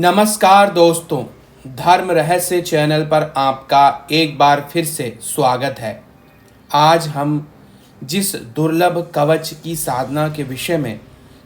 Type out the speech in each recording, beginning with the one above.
नमस्कार दोस्तों, धर्म रहस्य चैनल पर आपका एक बार फिर से स्वागत है। आज हम जिस दुर्लभ कवच की साधना के विषय में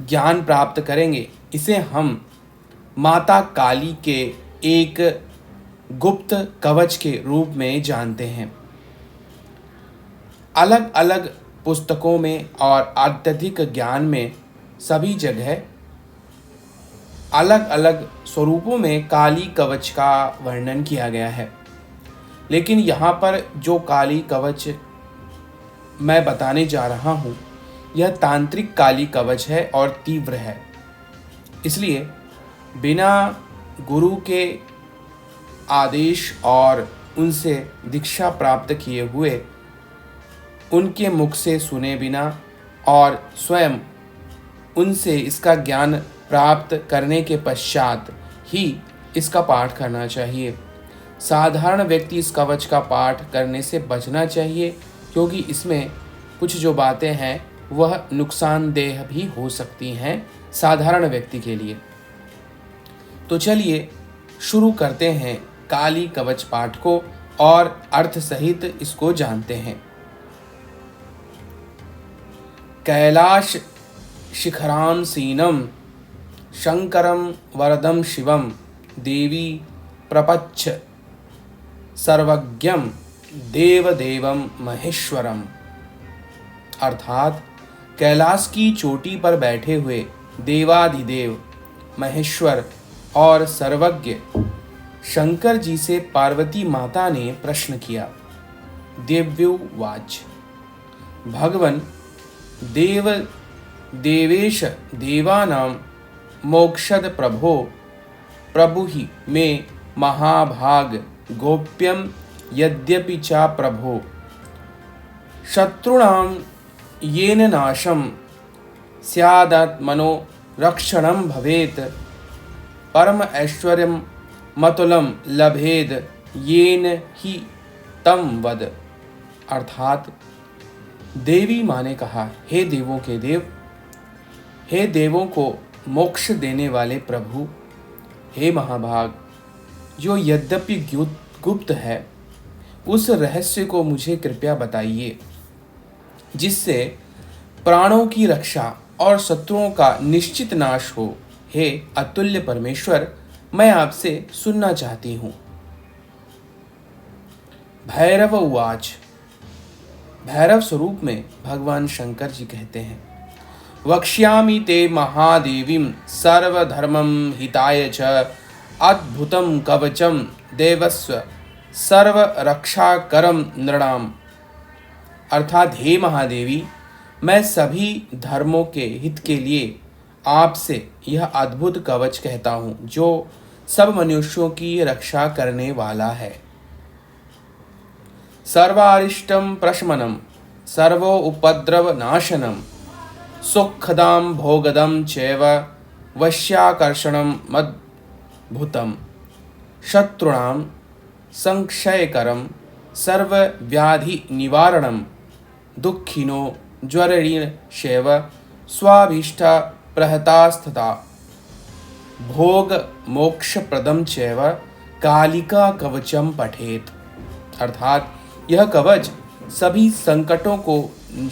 ज्ञान प्राप्त करेंगे, इसे हम माता काली के एक गुप्त कवच के रूप में जानते हैं। अलग अलग पुस्तकों में और आध्यात्मिक ज्ञान में सभी जगह अलग अलग स्वरूपों में काली कवच का वर्णन किया गया है, लेकिन यहाँ पर जो काली कवच मैं बताने जा रहा हूँ यह तांत्रिक काली कवच है और तीव्र है। इसलिए बिना गुरु के आदेश और उनसे दीक्षा प्राप्त किए हुए, उनके मुख से सुने बिना और स्वयं उनसे इसका ज्ञान प्राप्त करने के पश्चात ही इसका पाठ करना चाहिए। साधारण व्यक्ति इस कवच का पाठ करने से बचना चाहिए, क्योंकि इसमें कुछ जो बातें हैं वह नुकसानदेह भी हो सकती हैं साधारण व्यक्ति के लिए। तो चलिए शुरू करते हैं काली कवच पाठ को और अर्थ सहित इसको जानते हैं। कैलाश शिखरांसीनम शंकरम वरदम शिवम देवी प्रपच्छ सर्वज्ञम देवदेवम महेश्वरम। अर्थात कैलाश की चोटी पर बैठे हुए देवाधिदेव महेश्वर और सर्वज्ञ शंकर जी से पार्वती माता ने प्रश्न किया। देव्युवाच भगवन देव देवेश देवानां मोक्षद प्रभो प्रभुहि मे महाभाग गोप्यम यद्यपि चा प्रभो शत्रुणां येन नाशम स्यादात्मनो रक्षणं भवेत् परम ऐश्वर्यं मतुलं लभेद येन ही तम वद। अर्थात देवी माँ ने कहा, हे देवों के देव, हे देवों को मोक्ष देने वाले प्रभु, हे महाभाग, जो यद्यपि गुप्त है, उस रहस्य को मुझे कृपया बताइए, जिससे प्राणों की रक्षा और शत्रुओं का निश्चित नाश हो। हे अतुल्य परमेश्वर, मैं आपसे सुनना चाहती हूँ। भैरव उवाच। भैरव स्वरूप में भगवान शंकर जी कहते हैं, वक्ष्यामि ते महादेवीं सर्वधर्मं हिताय च अद्भुतं कवचं देवस्व सर्वरक्षाकरं नृणाम। अर्थात हे महादेवी, मैं सभी धर्मों के हित के लिए आपसे यह अद्भुत कवच कहता हूँ, जो सब मनुष्यों की रक्षा करने वाला है। सर्वारिष्टं प्रशमनं सर्वो उपद्रव नाशनं सुखदां भोगदं चैव वश्याकर्षणं मद्भुतं शत्रुणां संक्षयकरं सर्वव्याधि निवारणं दुःखिनो ज्वरेण शैव स्वाभीष्ट प्रहतास्तथा भोग मोक्षप्रदं चैव कालिका कवचम पठेत। अर्थात यह कवच सभी संकटों को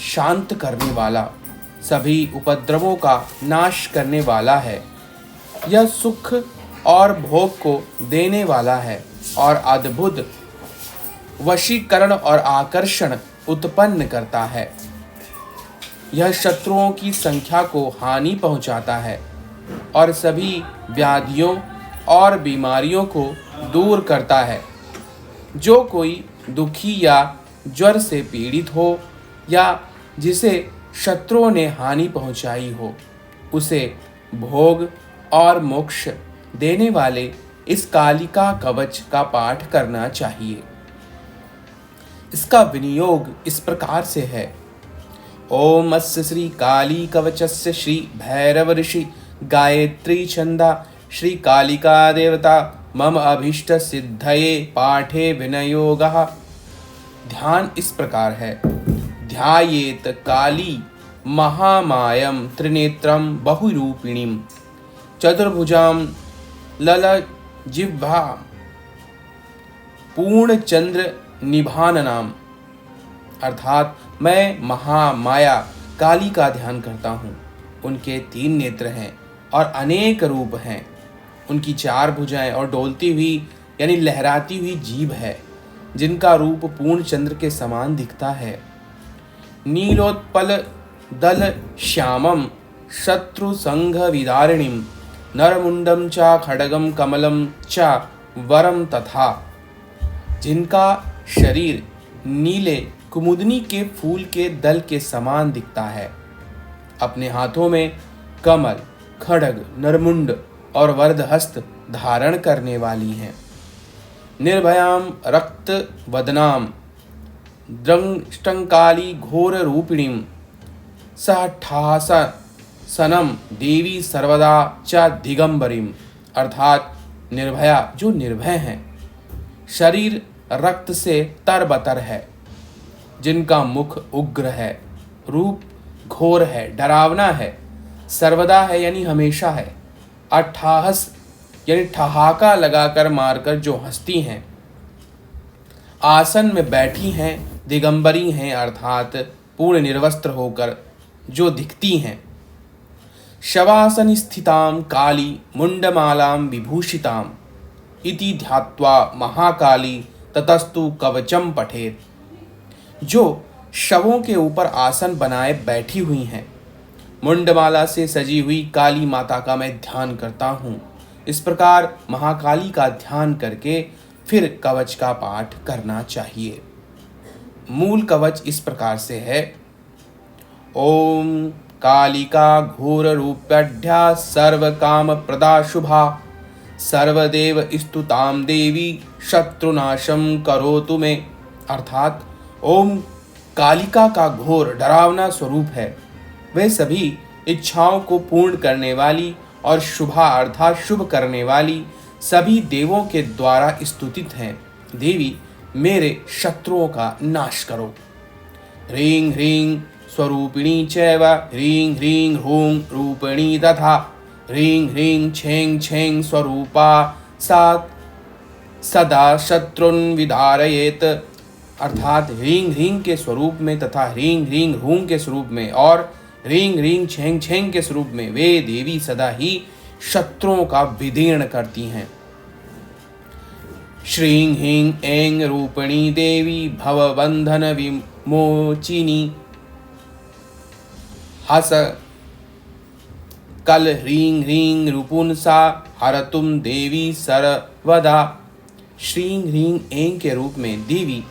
शांत करने वाला, सभी उपद्रवों का नाश करने वाला है। यह सुख और भोग को देने वाला है और अद्भुत वशीकरण और आकर्षण उत्पन्न करता है। यह शत्रुओं की संख्या को हानि पहुंचाता है और सभी व्याधियों और बीमारियों को दूर करता है। जो कोई दुखी या ज्वर से पीड़ित हो या जिसे शत्रुओं ने हानि पहुंचाई हो, उसे भोग और मोक्ष देने वाले इस कालिका कवच का पाठ करना चाहिए। इसका विनियोग इस प्रकार से है। ओम अस्य श्री काली कवचस्य श्री भैरव ऋषि गायत्री छंदा श्री कालिका देवता मम अभीष्ट सिद्धये पाठे विनयोगः। ध्यान इस प्रकार है। ध्यायेत काली महामायं त्रिनेत्रं बहुरूपिणीं चतुर्भुजां लल जिह्वा पूर्ण चंद्र निभान नाम, अर्थात मैं महामाया काली का ध्यान करता हूँ। उनके 3 नेत्र हैं और अनेक रूप हैं। उनकी 4 भुजाएं और डोलती हुई यानी लहराती हुई जीभ है, जिनका रूप पूर्ण चंद्र के समान दिखता है। नीलोत्पल दल श्यामम शत्रु संघ विदारिणीम नरमुंडम च खड्गम कमलम च वरम तथा, जिनका शरीर नीले कुमुदनी के फूल के दल के समान दिखता है। अपने हाथों में कमल, खड्ग, नरमुंड और वरदहस्त धारण करने वाली हैं। निर्भयाम रक्त वदनाम द्रंष्टंकाली घोर रूपिणीम सनम देवी सर्वदा च दिगंबरीम, अर्थात निर्भया जो निर्भय हैं, शरीर रक्त से तरबतर है, जिनका मुख उग्र है, रूप घोर है, डरावना है, सर्वदा है यानी हमेशा है, अट्ठाहस यानी ठहाका लगाकर मारकर जो हंसती हैं, आसन में बैठी हैं, दिगंबरी हैं अर्थात पूर्ण निर्वस्त्र होकर जो दिखती हैं। शवासन स्थिताम काली मुंडमालाम विभूषिताम इति ध्यात्वा महाकाली ततस्तु कवचम पठेत, जो शवों के ऊपर आसन बनाए बैठी हुई हैं, मुंडमाला से सजी हुई काली माता का मैं ध्यान करता हूँ। इस प्रकार महाकाली का ध्यान करके फिर कवच का पाठ करना चाहिए। मूल कवच इस प्रकार से है। ओम कालिका घोर रूप्यढ्या सर्व काम प्रदा शुभा सर्वदेव स्तुताम देवी शत्रुनाशम करोतु मे, अर्थात ओम कालिका का घोर डरावना स्वरूप है, वह सभी इच्छाओं को पूर्ण करने वाली और शुभा अर्थात शुभ करने वाली सभी देवों के द्वारा स्तुतित हैं। देवी मेरे शत्रुओं का नाश करो। ह्रीं ह्रीं स्वरूपिणी चैव ह्रीं ह्रीं ह्रूं रूपिणी तथा ह्रीं ह्रीं छें छें स्वरूपा सा सदा शत्रुन विदारयेत, अर्थात ह्रीं ह्रीं के स्वरूप में तथा ह्रीं ह्रीं ह्रूं के स्वरूप में और ह्रीं ह्रीं छें छें के स्वरूप में वे देवी सदा ही शत्रुओं का विदीर्ण करती हैं। श्रीं ह्रीं ऐं रूपिणी देवी भवबंधन विमोचिनी हस कल ह्रीं ह्रीं रूपुंसा हरतुम देवी सर्वदा। श्रीं ह्रीं ऐं के रूप में देवी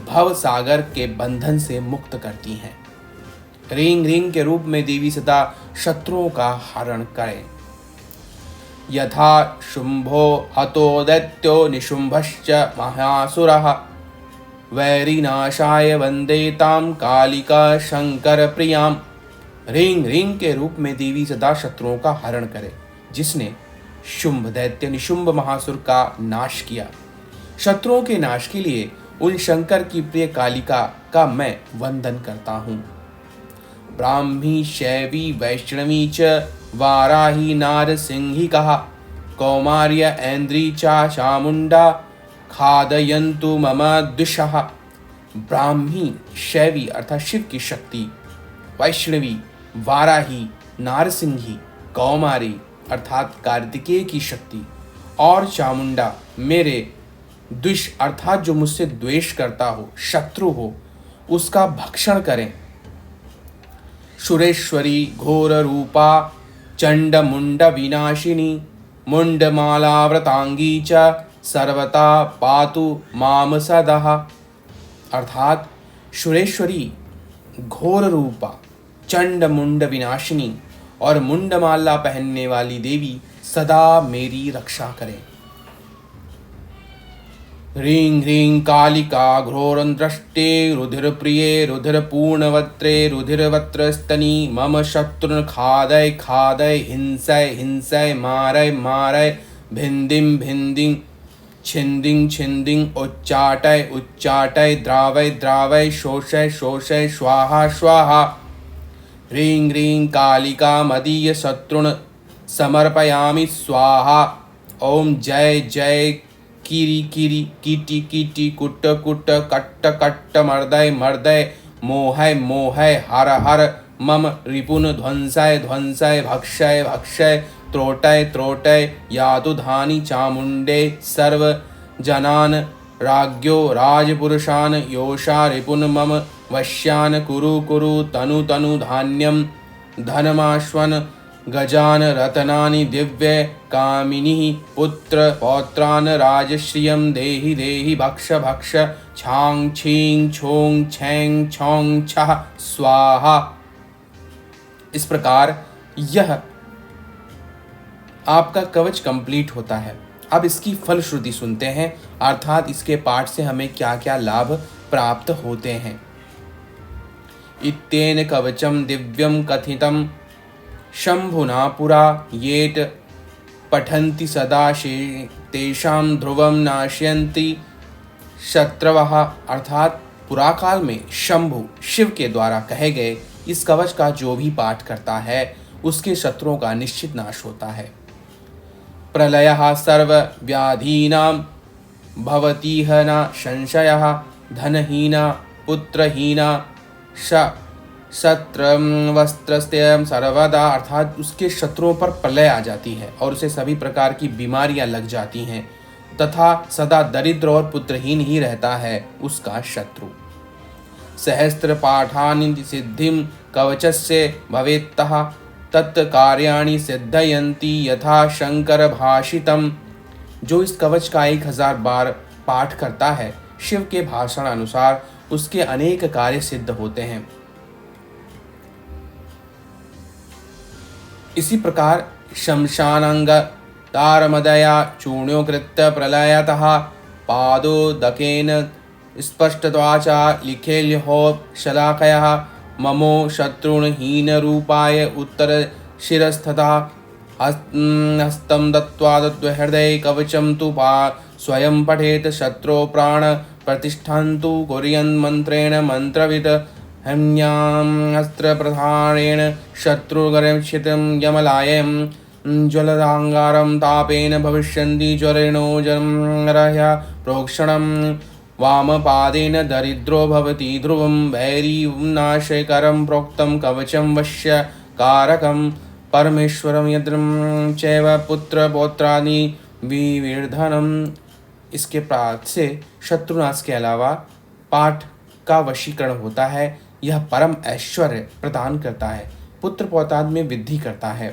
भव सागर के बंधन से मुक्त करती हैं। ह्रीं ह्रीं के रूप में देवी सदा शत्रुओं का हरण करें। यथा शुंभो हतो दैत्यो निशुंभश्च महासुरः वैरिनाशाय वंदे तां कालिका शंकर प्रियाम। ह्रीं ह्रीं के रूप में देवी सदा शत्रुओं का हरण करे, जिसने शुंभ दैत्य निशुंभ महासुर का नाश किया। शत्रुओं के नाश के लिए उन शंकर की प्रिय कालिका का मैं वंदन करता हूँ। ब्राह्मी शैवी वैष्णवी च वाराही नारसिंही कहा कौमार्य ऐन्द्री चा चामुंडा खादयन्तु मम दुषः। ब्राह्मी शैवी अर्थात शिव की शक्ति, वैष्णवी वाराही, नारसिंही, कौमारी अर्थात कार्तिकेय की शक्ति और चामुंडा मेरे द्विष अर्थात जो मुझसे द्वेष करता हो, शत्रु हो, उसका भक्षण करें। सुरेश्वरी घोर रूपा चंड मुंड विनाशिनी मुंडमालाव्रतांगी च सर्वता पातु माम सदः, अर्थात सुरेश्वरी घोर रूपा चंड मुंड विनाशिनी और मुंडमाला पहनने वाली देवी सदा मेरी रक्षा करें। ह्रीं ह्रीं कालिका घोरंद्रष्टे रुधिर प्रिये रुधिर पूर्णवत्रे रुधिरवत्र स्तनी मम शत्रुन खादय खादय हिंसय हिंसय मारय मारय भिंदिं भिंदिं छिंदिं छिंदिं उच्चाटय उच्चाटय द्रावय द्रावय शोषय शोषय स्वाहा स्वाहा। ह्रीं ह्रीं कालिका मदीय शत्रुन समर्पयामि स्वाहा ओम जय जय कीरी कीरी कीटी कीटी कुट कुट कट्ट कट्ट मर्दय मर्दय मोहय मोहय हर हर मम रिपुन ध्वंसाय ध्वंसाय भक्षय भक्षय त्रोटय त्रोटय यातुधानि चामुण्डे सर्व जनान राज्ञो राजपुरुषान् योषा रिपुन मम वश्यान् कुरु कुरु तनु तनु धान्यं धनमाश्वन गजान रतनानि दिव्य कामिनीः पुत्र पौत्रान् राजश्रियं देहि देहि भक्ष भक्ष छांग छींग छोंग छेंग छोंग छः स्वाहा। इस प्रकार यह आपका कवच कंप्लीट होता है। अब इसकी फलश्रुति सुनते हैं, अर्थात इसके पाठ से हमें क्या क्या लाभ प्राप्त होते हैं। इत्येन कवचम दिव्यम कथितम शंभुना पुरा येट पठन्ति सदा तेषां ध्रुवम नाशयन्ति शत्रवः। अर्थात पुराकाल में शंभु शिव के द्वारा कहे गए इस कवच का जो भी पाठ करता है उसके शत्रुओं का निश्चित नाश होता है। प्रलयः सर्वव्याधीनां भवतीह न संशयः धनहीना पुत्रहीना शत्रं वस्त्रस्त्यं सर्वदा। अर्थात उसके शत्रुओं पर प्रलय आ जाती है और उसे सभी प्रकार की बीमारियां लग जाती हैं तथा सदा दरिद्र और पुत्रहीन ही रहता है उसका शत्रु। सहस्त्र पाठानि सिद्धिं कवचस्य भवेत्तः तत्कार्याणि सिद्धयन्ति यथा शंकर भाषितम्। जो इस कवच का 1000 बार पाठ करता है शिव के भाषण अनुसार उसके अनेक कार्य सिद्ध होते हैं। इसी प्रकार शमशानंग तारमदया चूर्णोकृत्य प्रलयतः पादोदकेन स्पष्टत्वाचा लिखेल्यो शलाकयः ममो शत्रुणहीनरूपाय उत्तरशिरस्तथा हस्तं दत्त्वा हृदये कवचं तु स्वयं पठेत् शत्रो प्राण प्रतिष्ठन्तु कुर्यन् मन्त्रेण मन्त्रवित् हन्यास्त्रप्रधानेन शत्रुगर्क्षितं यमलायं ज्वलदाङ्गारं तापेन भविष्यन्ति ज्वरेणो जरह्य प्रोक्षणं वामपादेन दरिद्रो भवति ध्रुवं वैरी नाशकरं प्रोक्तं कवचं वश्यकारकं परमेश्वरं यद्रं चैव पुत्रपौत्रादि विवर्धनम्। इसके पाठ से शत्रुनाश के अलावा पाठ का वशीकरण होता है। यह परम ऐश्वर्य प्रदान करता है, पुत्र पौत्रादि में वृद्धि करता है।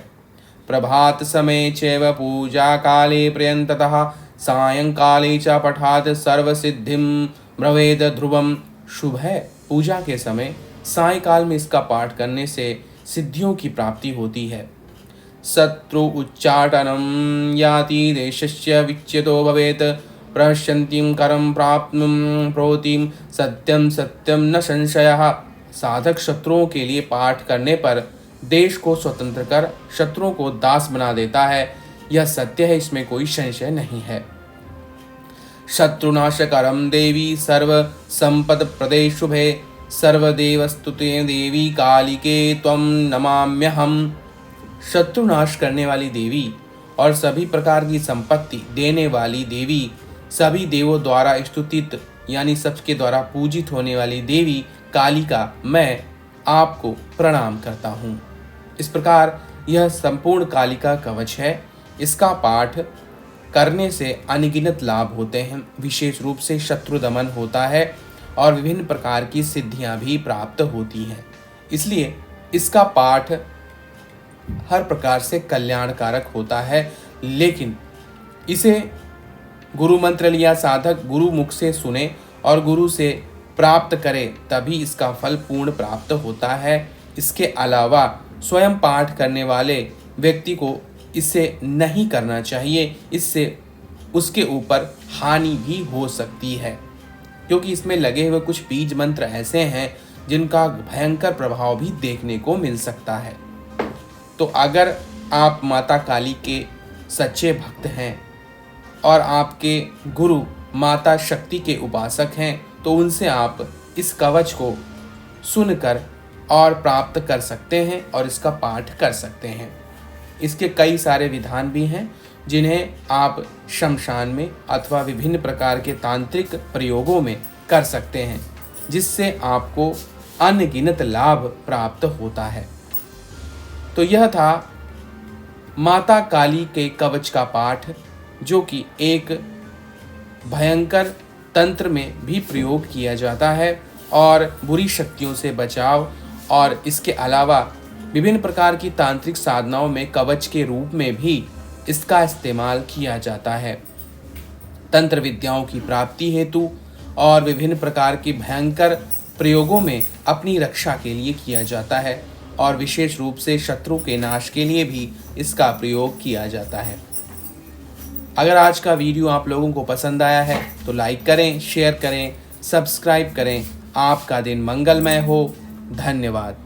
प्रभात समय चैव पूजा काले पर्यंततः सायंकाले च पठात सर्वसिद्धिं ब्रवेद ध्रुवम। शुभ है, पूजा के समय सायंकाल में इसका पाठ करने से सिद्धियों की प्राप्ति होती है। शत्रु उच्चाटनं याति देशस्य विच्यतो भवेत् प्रहस्यन्तीं करं प्राप्नुं प्रोतिं सत्यं सत्यं न संशयः। साधक शत्रुओं के लिए पाठ करने पर देश को स्वतंत्र कर शत्रुओं को दास बना देता है, यह सत्य है, इसमें कोई संशय नहीं है। शत्रुनाशकरं देवी सर्व संपद प्रदे शुभे सर्वदेवस्तुते देवी कालिके त्वं नमाम्यहम्। शत्रुनाश करने वाली देवी और सभी प्रकार की संपत्ति देने वाली देवी, सभी देवों द्वारा स्तुतित यानी सबके द्वारा पूजित होने वाली देवी कालिका, मैं आपको प्रणाम करता हूँ। इस प्रकार यह संपूर्ण कालिका कवच है। इसका पाठ करने से अनगिनत लाभ होते हैं, विशेष रूप से शत्रु दमन होता है और विभिन्न प्रकार की सिद्धियां भी प्राप्त होती हैं। इसलिए इसका पाठ हर प्रकार से कल्याणकारक होता है, लेकिन इसे गुरु मंत्र लिया साधक गुरु मुख से सुने और गुरु से प्राप्त करे तभी इसका फल पूर्ण प्राप्त होता है। इसके अलावा स्वयं पाठ करने वाले व्यक्ति को इसे नहीं करना चाहिए, इससे उसके ऊपर हानि भी हो सकती है, क्योंकि इसमें लगे हुए कुछ बीज मंत्र ऐसे हैं जिनका भयंकर प्रभाव भी देखने को मिल सकता है। तो अगर आप माता काली के सच्चे भक्त हैं और आपके गुरु माता शक्ति के उपासक हैं तो उनसे आप इस कवच को सुनकर और प्राप्त कर सकते हैं और इसका पाठ कर सकते हैं। इसके कई सारे विधान भी हैं, जिन्हें आप शमशान में अथवा विभिन्न प्रकार के तांत्रिक प्रयोगों में कर सकते हैं, जिससे आपको अनगिनत लाभ प्राप्त होता है। तो यह था माता काली के कवच का पाठ, जो कि एक भयंकर तंत्र में भी प्रयोग किया जाता है और बुरी शक्तियों से बचाव, और इसके अलावा विभिन्न प्रकार की तांत्रिक साधनाओं में कवच के रूप में भी इसका इस्तेमाल किया जाता है। तंत्र विद्याओं की प्राप्ति हेतु और विभिन्न प्रकार के भयंकर प्रयोगों में अपनी रक्षा के लिए किया जाता है, और विशेष रूप से शत्रु के नाश के लिए भी इसका प्रयोग किया जाता है। अगर आज का वीडियो आप लोगों को पसंद आया है तो लाइक करें, शेयर करें, सब्सक्राइब करें। आपका दिन मंगलमय हो। धन्यवाद।